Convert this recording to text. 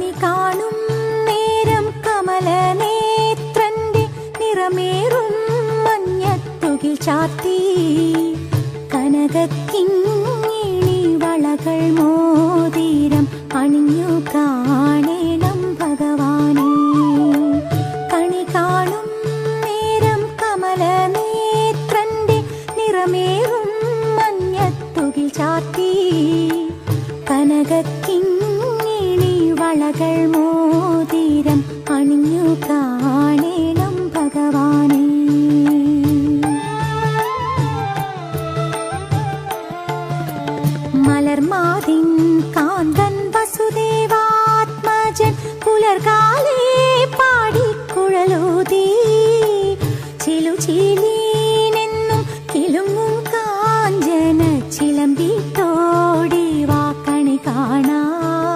കണി കാണും നേരം കമലനേത്രന്റെ നിറമേറും മഞ്ഞത്തുകിൽ ചാർത്തി കനകക്കിങ്ങിണി വളകൾ മോതിരം അണിഞ്ഞു കാണേണം ഭഗവാനെ. കണി കാണും നേരം കമലനേത്രന്റെ നിറമേറും മഞ്ഞത്തുകിൽ ചാർത്തി കനകക്കിങ്ങിണി വളകൾ മോതിരം അണിഞ്ഞു കാണേണം ഭഗവാനെ. മലർമാതിൻ കാന്തൻ